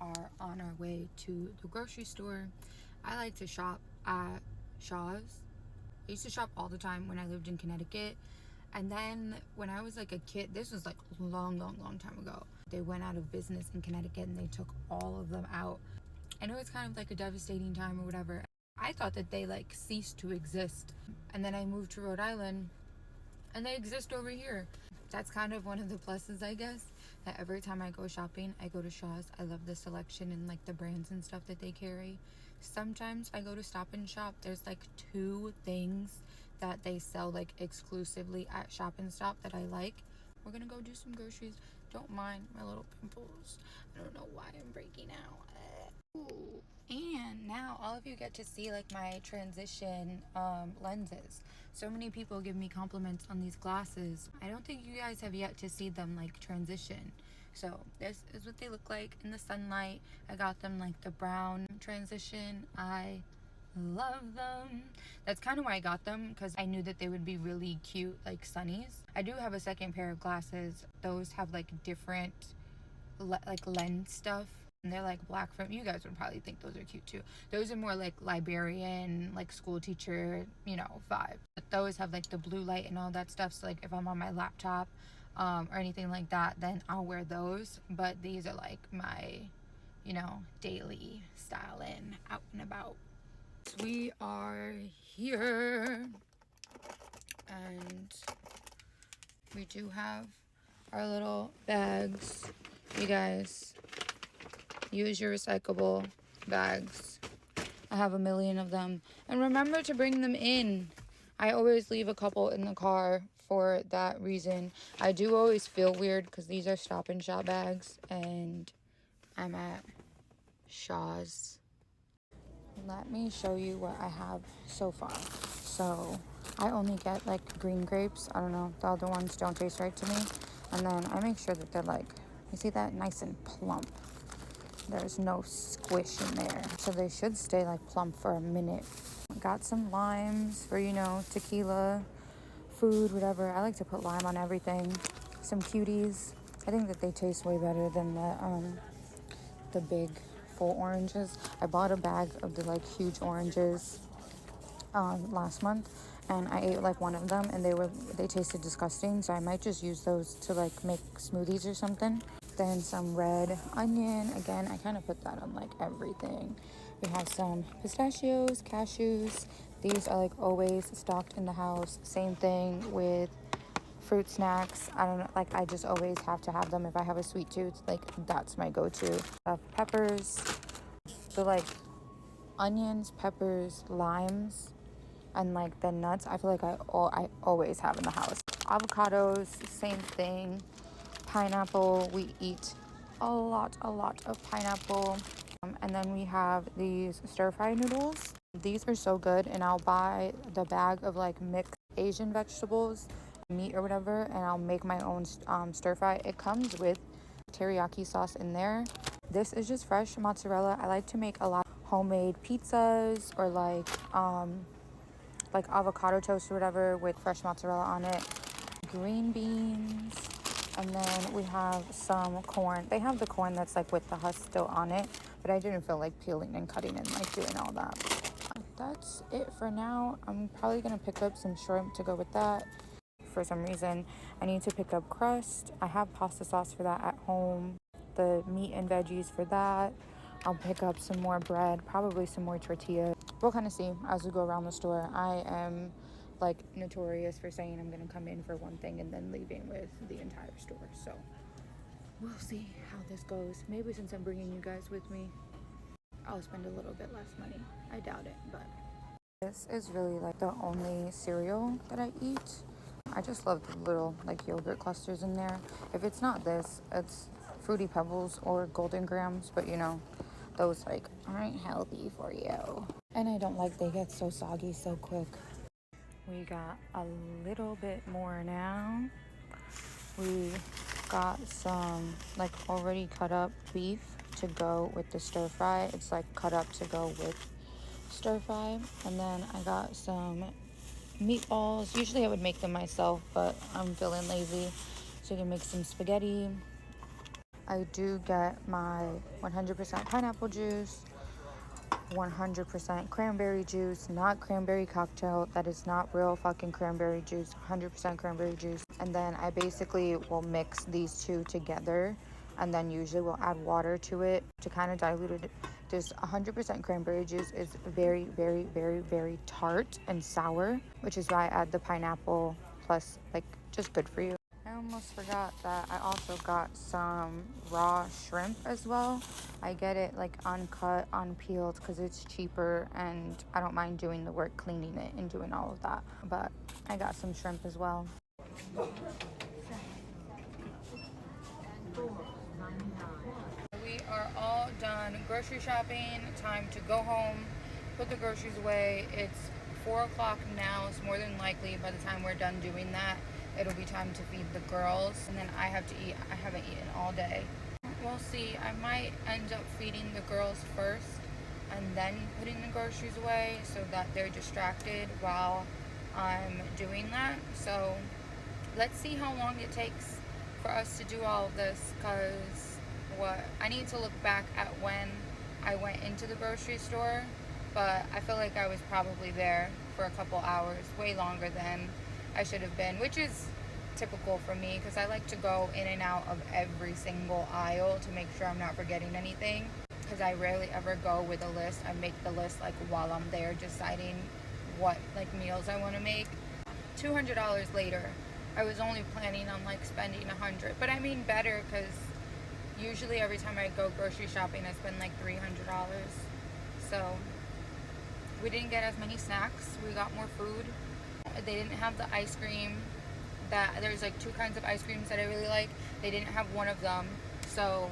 are on our way to the grocery store. I like to shop at Shaw's. I used to shop all the time when I lived in Connecticut. And then when I was like a kid, this was like a long time ago, they went out of business in Connecticut and they took all of them out. I know it's kind of like a devastating time or whatever. I thought that they like ceased to exist. And then I moved to Rhode Island and they exist over here. That's kind of one of the pluses, I guess, that every time I go shopping, I go to Shaw's. I love the selection and like the brands and stuff that they carry. Sometimes I go to Stop and Shop. There's like 2 things that they sell like exclusively at Shop and Stop that I like. We're gonna go do some groceries. Don't mind my little pimples. I don't know why I'm breaking out. Ooh. And now all of you get to see like my transition lenses. So many people give me compliments on these glasses. I don't think you guys have yet to see them like transition. So this is what they look like in the sunlight. I got them like the brown transition. I love them. That's kind of why I got them, because I knew that they would be really cute like sunnies. I do have a second pair of glasses. Those have like different like lens stuff, and they're like black from, you guys would probably think those are cute too. Those are more like librarian, like school teacher, you know, vibe. But those have like the blue light and all that stuff, so like if I'm on my laptop or anything like that, then I'll wear those. But these are like my, you know, daily styling out and about. We are here and we do have our little bags. You guys, use your recyclable bags. I have a million of them. And remember to bring them in. I always leave a couple in the car for that reason. I do always feel weird because these are Stop and Shop bags and I'm at Shaw's. Let me show you what I have so far. So I only get like green grapes. I don't know, the other ones don't taste right to me. And then I make sure that they're like, you see that, nice and plump. There's no squish in there. So they should stay like plump for a minute. Got some limes for, you know, tequila, food, whatever. I like to put lime on everything. Some cuties. I think that they taste way better than the big full oranges. I bought a bag of the like huge oranges last month, and I ate like one of them and they tasted disgusting, so I might just use those to like make smoothies or something. Then some red onion. Again, I kind of put that on like everything. We have some pistachios, cashews. These are like always stocked in the house. Same thing with fruit snacks. I don't know, like I just always have to have them. If I have a sweet tooth, like that's my go-to. Peppers. So like onions, peppers, limes, and like the nuts, I feel like I always have in the house. Avocados, same thing. Pineapple, we eat a lot of pineapple. And then we have these stir-fry noodles. These are so good, and I'll buy the bag of like mixed Asian vegetables, meat or whatever, and I'll make my own stir-fry. It comes with teriyaki sauce in there. This is just fresh mozzarella. I like to make a lot of homemade pizzas or like avocado toast or whatever with fresh mozzarella on it. Green beans. And then we have some corn. They have the corn that's like with the husk still on it, but I didn't feel like peeling and cutting and like doing all that. That's it for now. I'm probably gonna pick up some shrimp to go with that. For some reason, I need to pick up crust. I have pasta sauce for that at home. The meat and veggies for that. I'll pick up some more bread, probably some more tortillas. We'll kind of see as we go around the store. I am like notorious for saying I'm gonna come in for one thing and then leaving with the entire store. So we'll see how this goes. Maybe since I'm bringing you guys with me, I'll spend a little bit less money. I doubt it, but this is really like the only cereal that I eat. I just love the little like yogurt clusters in there. If it's not this, it's Fruity Pebbles or Golden Grams, but you know, those like aren't healthy for you. And I don't like they get so soggy so quick. We got a little bit more now. We got some like already cut up beef to go with the stir fry. It's like cut up to go with stir fry. And then I got some meatballs. Usually I would make them myself, but I'm feeling lazy, so you can make some spaghetti. I do get my 100% pineapple juice, 100% cranberry juice, not cranberry cocktail. That is not real fucking cranberry juice, 100% cranberry juice. And then I basically will mix these two together, and then usually we'll add water to it to kind of dilute it. This 100% cranberry juice is very, very, very, very tart and sour, which is why I add the pineapple plus, like, just good for you. I almost forgot that I also got some raw shrimp as well. I get it like uncut, unpeeled because it's cheaper and I don't mind doing the work cleaning it and doing all of that. But I got some shrimp as well. We are all done grocery shopping. Time to go home, put the groceries away. It's 4 o'clock now. It's more than likely by the time we're done doing that, it'll be time to feed the girls, and then I have to eat. I haven't eaten all day. We'll see. I might end up feeding the girls first and then putting the groceries away so that they're distracted while I'm doing that. So let's see how long it takes for us to do all of this, because I need to look back at when I went into the grocery store, but I feel like I was probably there for a couple hours, way longer than I should have been, which is typical for me because I like to go in and out of every single aisle to make sure I'm not forgetting anything, because I rarely ever go with a list. I make the list like while I'm there deciding what like meals I want to make. $200 later, I was only planning on like spending $100, but I mean better, because usually every time I go grocery shopping I spend like $300. So we didn't get as many snacks, we got more food. They didn't have the ice cream. There's like 2 kinds of ice creams that I really like. They didn't have one of them, so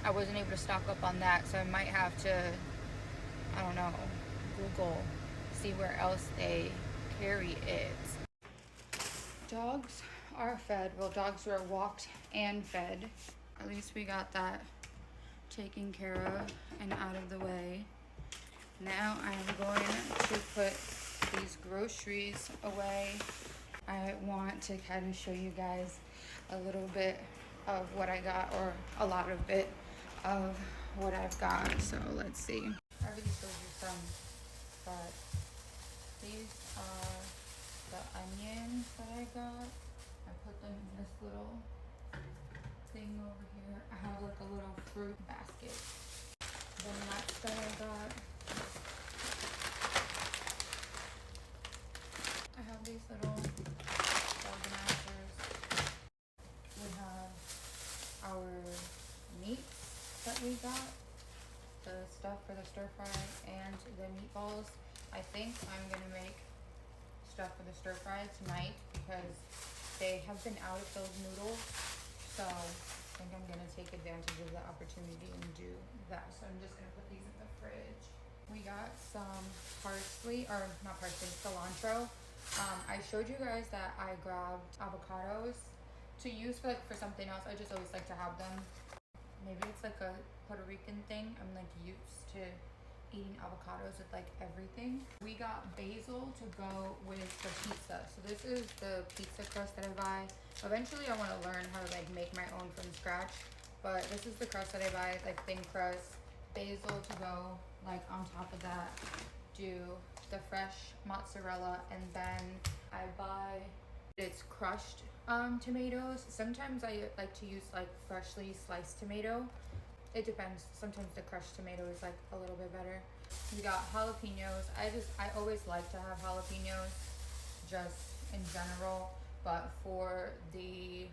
I wasn't able to stock up on that. So I might have to, I don't know, Google, see where else they carry it. Dogs are fed. Well, dogs were walked and fed. At least we got that taken care of and out of the way. Now I am going to put these groceries away. I want to kind of show you guys a little bit of what I got, or a lot of it of what I've got. So let's see. I already showed you some, but these are the onions that I got. I put them in this little thing over here. I have like a little fruit basket. The nuts that I got. I have these little organizers. We have our meats that we got, the stuff for the stir fry and the meatballs. I think I'm gonna make stuff for the stir fry tonight because they have been out of those noodles. So I think I'm gonna take advantage of the opportunity and do that. So I'm just gonna put these in the fridge. We got some parsley, or not parsley, cilantro. I showed you guys that I grabbed avocados to use for something else. I just always like to have them. Maybe it's like a Puerto Rican thing. I'm like used to eating avocados with like everything. We got basil to go with the pizza. So this is the pizza crust that I buy. Eventually I want to learn how to like make my own from scratch, but this is the crust that I buy, like thin crust. Basil to go like on top of that. Do the fresh mozzarella, and then I buy it's crushed tomatoes. Sometimes I like to use like freshly sliced tomato. It depends. Sometimes the crushed tomato is like a little bit better. We got jalapenos. I always like to have jalapenos just in general, but for the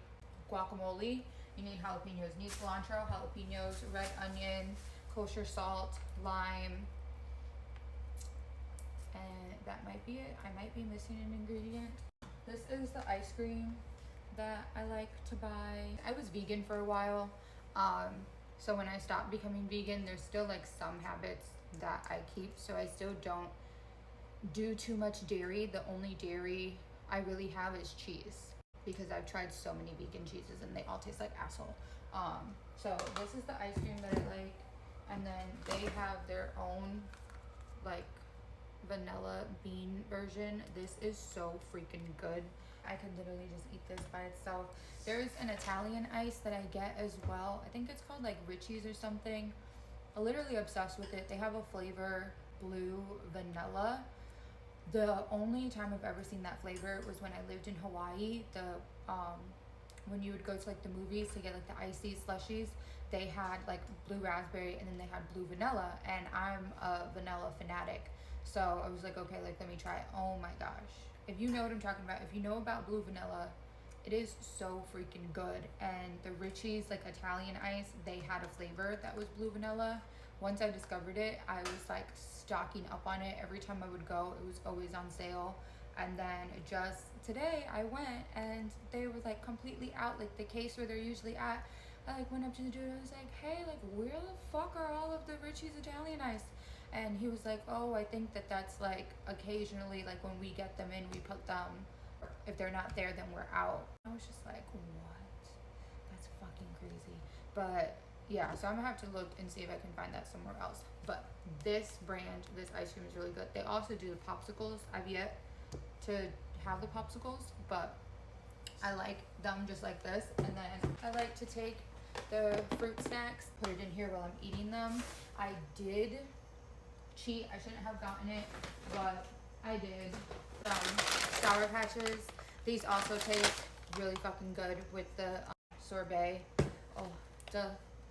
guacamole you need jalapenos. You need cilantro, jalapenos, red onion, kosher salt, lime, and that might be it. I might be missing an ingredient. This is the ice cream that I like to buy. I was vegan for a while, so when I stopped becoming vegan, there's still like some habits that I keep, so I still don't do too much dairy. The only dairy I really have is cheese, because I've tried so many vegan cheeses and they all taste like asshole. So this is the ice cream that I like, and then they have their own like vanilla bean version. This is so freaking good. I could literally just eat this by itself. There's an Italian ice that I get as well. I think it's called like Richie's or something. I'm literally obsessed with it. They have a flavor, blue vanilla. The only time I've ever seen that flavor was when I lived in Hawaii. When you would go to like the movies to get like the icy slushies, they had like blue raspberry and then they had blue vanilla, and I'm a vanilla fanatic. So I was like, okay, like let me try it. Oh my gosh. If you know what I'm talking about, if you know about blue vanilla, it is so freaking good. And the Richie's like Italian ice, they had a flavor that was blue vanilla. Once I discovered it, I was like stocking up on it. Every time I would go, it was always on sale. And then just today I went and they were like completely out, like the case where they're usually at. I like went up to the dude and I was like, hey, like where the fuck are all of the Richie's Italian ice? And he was like, oh, I think that's like occasionally, like when we get them in, we put them, if they're not there, then we're out. I was just like, what? That's fucking crazy. But yeah, so I'm gonna have to look and see if I can find that somewhere else. But this brand, this ice cream is really good. They also do the popsicles. I've yet to have the popsicles, but I like them just like this. And then I like to take the fruit snacks, put it in here while I'm eating them. I did cheat. I shouldn't have gotten it, but I did. Sour Patches. These also taste really fucking good with the sorbet. Oh,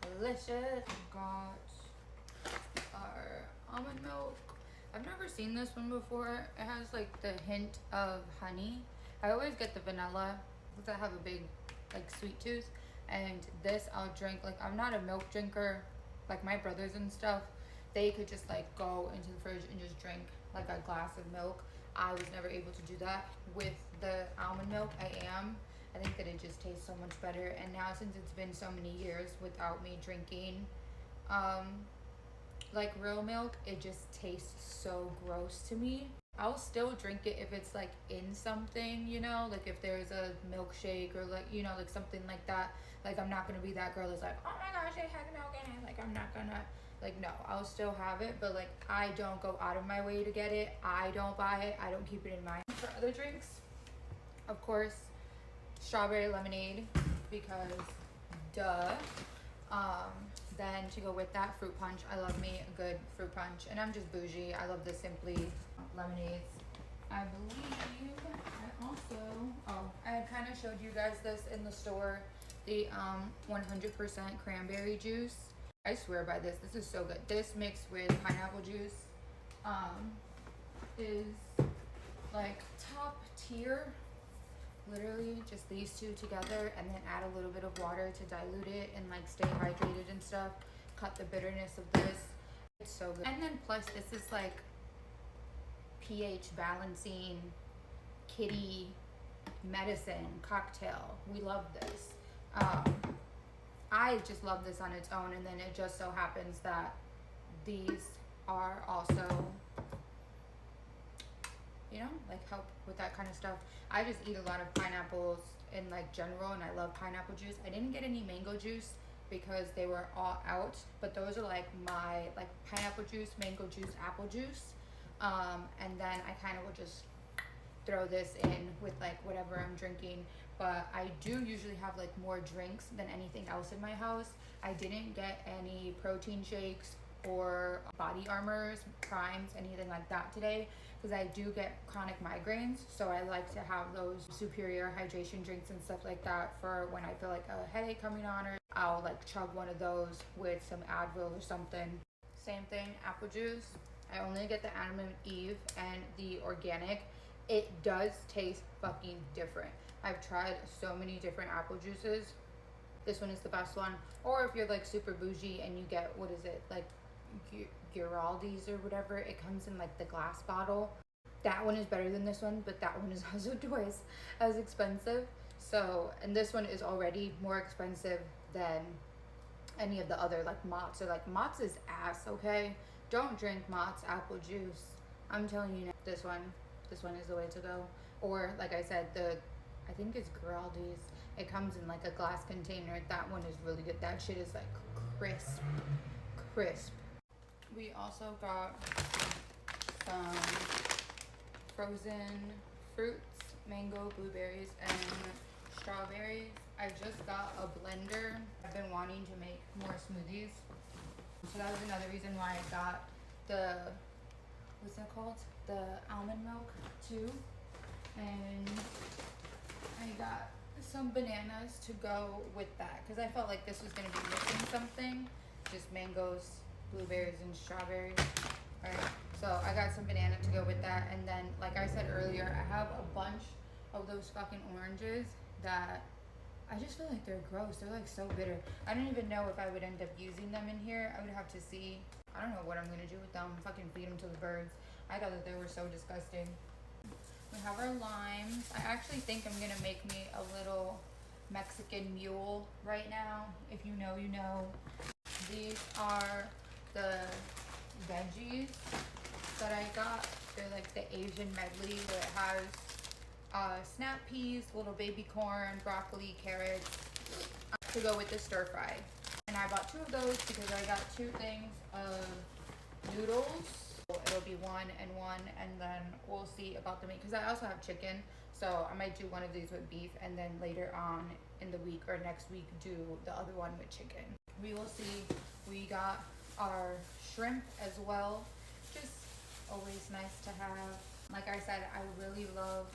delicious. Got our almond milk. I've never seen this one before. It has like the hint of honey. I always get the vanilla because I have a big like sweet tooth. And this I'll drink. Like I'm not a milk drinker like my brothers and stuff. They could just like go into the fridge and just drink like a glass of milk. I was never able to do that with the almond milk. I think that it just tastes so much better. And now since it's been so many years without me drinking like real milk, it just tastes so gross to me. I'll still drink it if it's like in something, you know, like if there's a milkshake or like, you know, like something like that. Like I'm not gonna be that girl that's like, oh my gosh, it has milk in it. Like I'm not gonna, like no, I'll still have it, but like I don't go out of my way to get it. I don't buy it. I don't keep it in mind. For other drinks, of course, strawberry lemonade, because duh. Then to go with that, fruit punch. I love me a good fruit punch, and I'm just bougie. I love the Simply lemonades. I believe I also, I had kind of showed you guys this in the store, the 100% cranberry juice. I swear by this. This is so good. This mixed with pineapple juice is like top tier. Literally just these two together, and then add a little bit of water to dilute it and like stay hydrated and stuff. Cut the bitterness of this. It's so good. And then plus this is like pH balancing kitty medicine cocktail. We love this. I just love this on its own, and then it just so happens that these are also, you know, like help with that kind of stuff. I just eat a lot of pineapples in like general, and I love pineapple juice. I didn't get any mango juice because they were all out, but those are like my like pineapple juice, mango juice, apple juice. And then I kind of will just throw this in with like whatever I'm drinking. But I do usually have like more drinks than anything else in my house. I didn't get any protein shakes or body armors, primes, anything like that today, because I do get chronic migraines, so I like to have those superior hydration drinks and stuff like that for when I feel like a headache coming on, or I'll like chug one of those with some Advil or something. Same thing, apple juice. I only get the Adam and Eve and the organic. It does taste fucking different. I've tried so many different apple juices. This one is the best one. Or if you're like super bougie and you get, what is it, like Giraldi's or whatever, it comes in like the glass bottle. That one is better than this one, but that one is also twice as expensive. So, and this one is already more expensive than any of the other like Mott's, or like Mott's is ass, okay? Don't drink Mott's apple juice. I'm telling you now, this one is the way to go. Or like I said, I think it's Giraldi's. It comes in like a glass container. That one is really good. That shit is like crisp. We also got some frozen fruits. mango, blueberries, and strawberries. I just got a blender. I've been wanting to make more smoothies. So that was another reason why I got the, what's that called? The almond milk too. And I got some bananas to go with that because I felt like this was going to be missing something. Just mangoes, blueberries, and strawberries. Alright, so I got some banana to go with that. And then, like I said earlier, I have a bunch of those fucking oranges that I just feel like they're gross. They're like so bitter. I don't even know if I would end up using them in here. I would have to see. I don't know what I'm going to do with them. Fucking feed them to the birds. I thought that they were so disgusting. We have our limes. I actually think I'm gonna make me a little Mexican mule right now. If you know, you know. These are the veggies that I got. They're like the Asian medley that has snap peas, little baby corn, broccoli, carrots to go with the stir fry. And I bought 2 of those because I got 2 things of noodles. It'll be one, and then we'll see about the meat because I also have chicken, so I might do one of these with beef, and then later on in the week or next week do the other one with chicken. We will see. We got our shrimp as well, just always nice to have. Like I said, I really love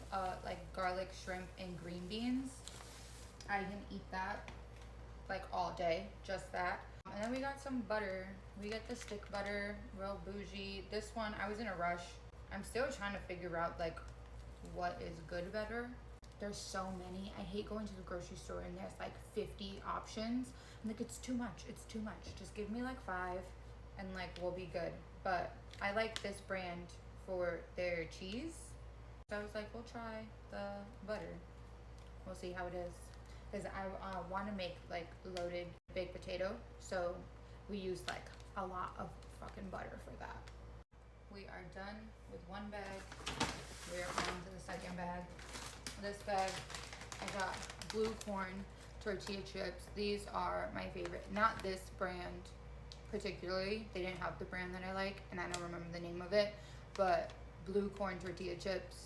like garlic shrimp and green beans. I can eat that like all day, just that. And then we got some butter. We got the stick butter, real bougie. This one, I was in a rush. I'm still trying to figure out like what is good butter. There's so many. I hate going to the grocery store and there's like 50 options. I'm like, it's too much. It's too much. Just give me like 5 and like we'll be good. But I like this brand for their cheese. So I was like, we'll try the butter. We'll see how it is. Because I want to make like loaded baked potato, so we use like a lot of fucking butter for that. We are done with one bag. We are on to the second bag. This bag, I got blue corn tortilla chips. These are my favorite. Not this brand particularly. They didn't have the brand that I like, and I don't remember the name of it, but blue corn tortilla chips,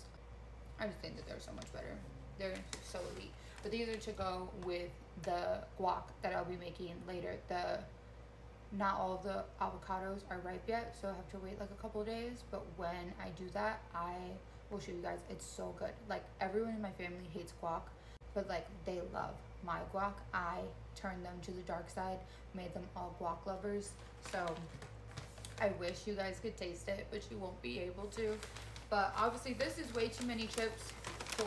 I just think that they're so much better. They're so elite. But these are to go with the guac that I'll be making later. Not all of the avocados are ripe yet, so I have to wait like a couple of days. But when I do that, I will show you guys. It's so good. Like, everyone in my family hates guac, but like they love my guac. I turned them to the dark side, made them all guac lovers. So I wish you guys could taste it, but you won't be able to. But obviously this is way too many chips for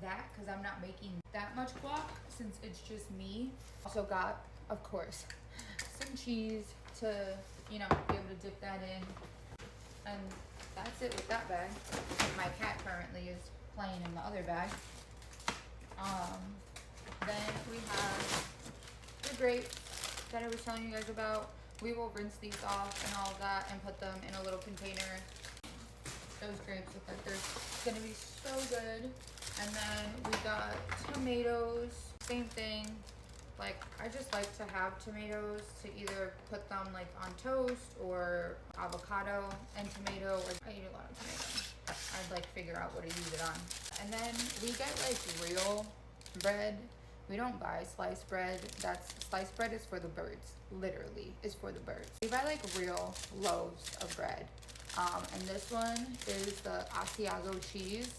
that because I'm not making that much guac since it's just me. Also got, of course, some cheese to, you know, be able to dip that in. And that's it with that bag. My cat currently is playing in the other bag. Then we have the grapes that I was telling you guys about. We will rinse these off and all of that and put them in a little container. Those grapes look like they're gonna be so good. And then we got tomatoes, same thing. Like, I just like to have tomatoes to either put them like on toast or avocado and tomato, or I eat a lot of tomato. I'd like figure out what to use it on. And then we get like real bread. We don't buy sliced bread. Sliced bread is for the birds. Literally, is for the birds. We buy like real loaves of bread. And this one is the Asiago cheese.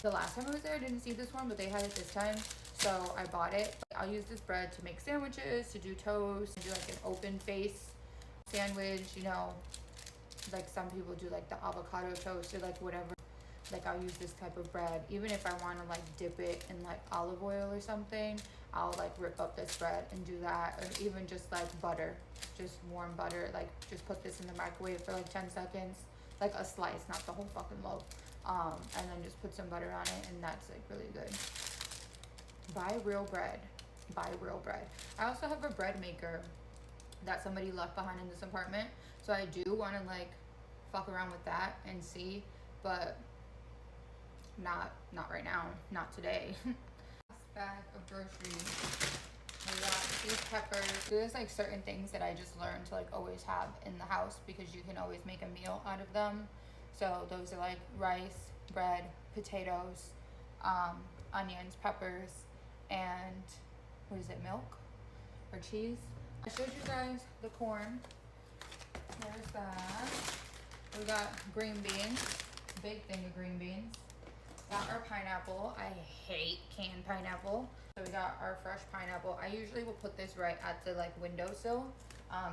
The last time I was there, I didn't see this one, but they had it this time, so I bought it. I'll use this bread to make sandwiches, to do toast, to do like an open face sandwich, you know, like some people do like the avocado toast or like whatever. Like, I'll use this type of bread. Even if I want to like dip it in like olive oil or something, I'll like rip up this bread and do that. Or even just like butter, just warm butter, like just put this in the microwave for like 10 seconds, like a slice, not the whole fucking loaf. And then just put some butter on it, and that's like really good. Buy real bread. Buy real bread. I also have a bread maker that somebody left behind in this apartment, so I do want to like fuck around with that and see, but not right now, not today. Last bag of groceries. We got these peppers. There's like certain things that I just learned to like always have in the house because you can always make a meal out of them. So those are like rice, bread, potatoes, onions, peppers, and what is it, milk or cheese. I showed you guys the corn. There's that. We got green beans, big thing of green beans. Got our pineapple. I hate canned pineapple. So we got our fresh pineapple. I usually will put this right at the like windowsill,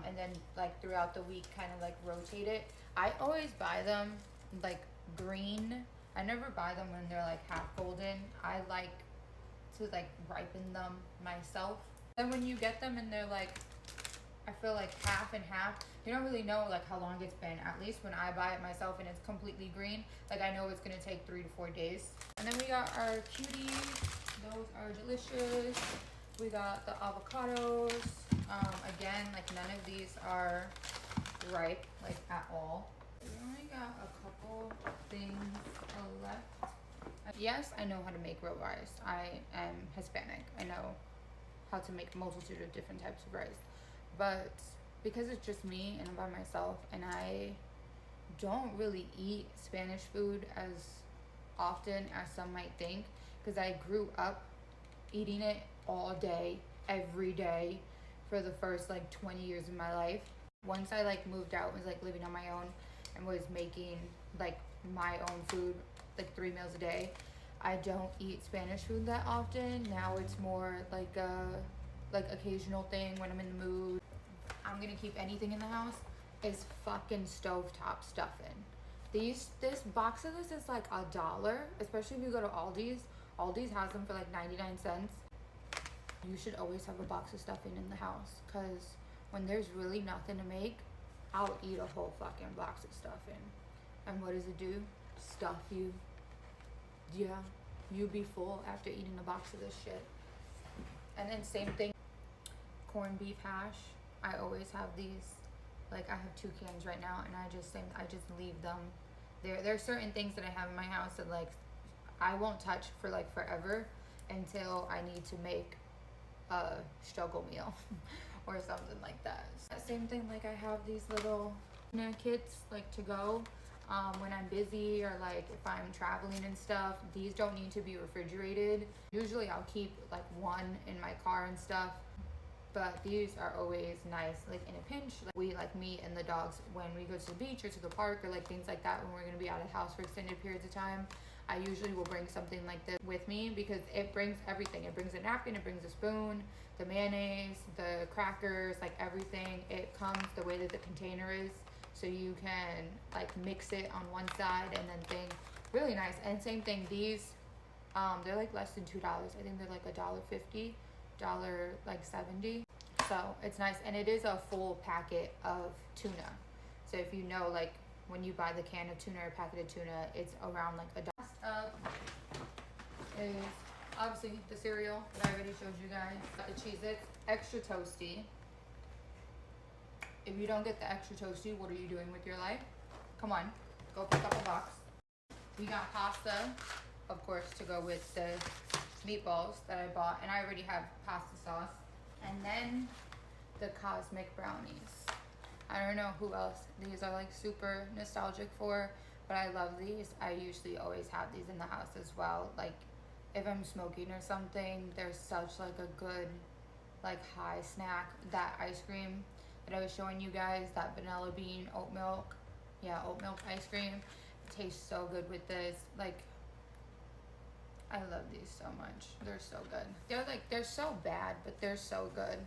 and then like throughout the week kind of like rotate it. I always buy them like green. I never buy them when they're like half golden. I like to like ripen them myself. And when you get them and they're like, I feel like half and half, you don't really know like how long it's been. At least when I buy it myself and it's completely green, like I know it's gonna take 3 to 4 days. And then we got our cuties. Those are delicious. We got the avocados. Again, like none of these are ripe, like at all. We only got a couple things left. Yes, I know how to make real rice. I am Hispanic. I know how to make a multitude of different types of rice. But because it's just me and I'm by myself and I don't really eat Spanish food as often as some might think, because I grew up eating it all day, every day for the first like 20 years of my life. Once I like moved out, was like living on my own and was making like my own food like 3 meals a day, I don't eat Spanish food that often. Now it's more like a occasional thing when I'm in the mood. I'm gonna keep anything in the house is fucking stovetop stuffing. This box of this is like $1, especially if you go to Aldi's. Aldi's has them for like 99 cents. You should always have a box of stuffing in the house, because when there's really nothing to make, I'll eat a whole fucking box of stuffing. And what does it do? Stuff you. Yeah, you be full after eating a box of this shit. And then same thing, corned beef hash. I always have these. Like I have 2 cans right now, and I just leave them. There are certain things that I have in my house that like I won't touch for like forever until I need to make a struggle meal or something like that. Same thing, like I have these little kits like to go when I'm busy or like if I'm traveling and stuff. These don't need to be refrigerated. Usually I'll keep like one in my car and stuff, but these are always nice like in a pinch. Like we like me and the dogs when we go to the beach or to the park or like things like that, when we're going to be out of the house for extended periods of time, I usually will bring something like this with me, because it brings everything. It brings a napkin, it brings a spoon, the mayonnaise, the crackers, like everything. It comes the way that the container is, so you can like mix it on one side and then thing. Really nice. And same thing, these they're like less than $2. I think they're like $1.50, $1.70. So it's nice, and it is a full packet of tuna. So if you know, like when you buy the can of tuna or packet of tuna, it's around like $1. Is obviously the cereal that I already showed you guys. The Cheez-Its extra toasty. If you don't get the extra toasty, what are you doing with your life? Come on, go pick up a box. We got pasta, of course, to go with the meatballs that I bought, and I already have pasta sauce. And then the Cosmic brownies. I don't know who else these are like super nostalgic for, but I love these. I usually always have these in the house as well. Like if I'm smoking or something, there's such like a good like high snack. That ice cream that I was showing you guys, that vanilla bean oat milk, oat milk ice cream, it tastes so good with this. Like I love these so much. They're so good. They're so bad, but they're so good.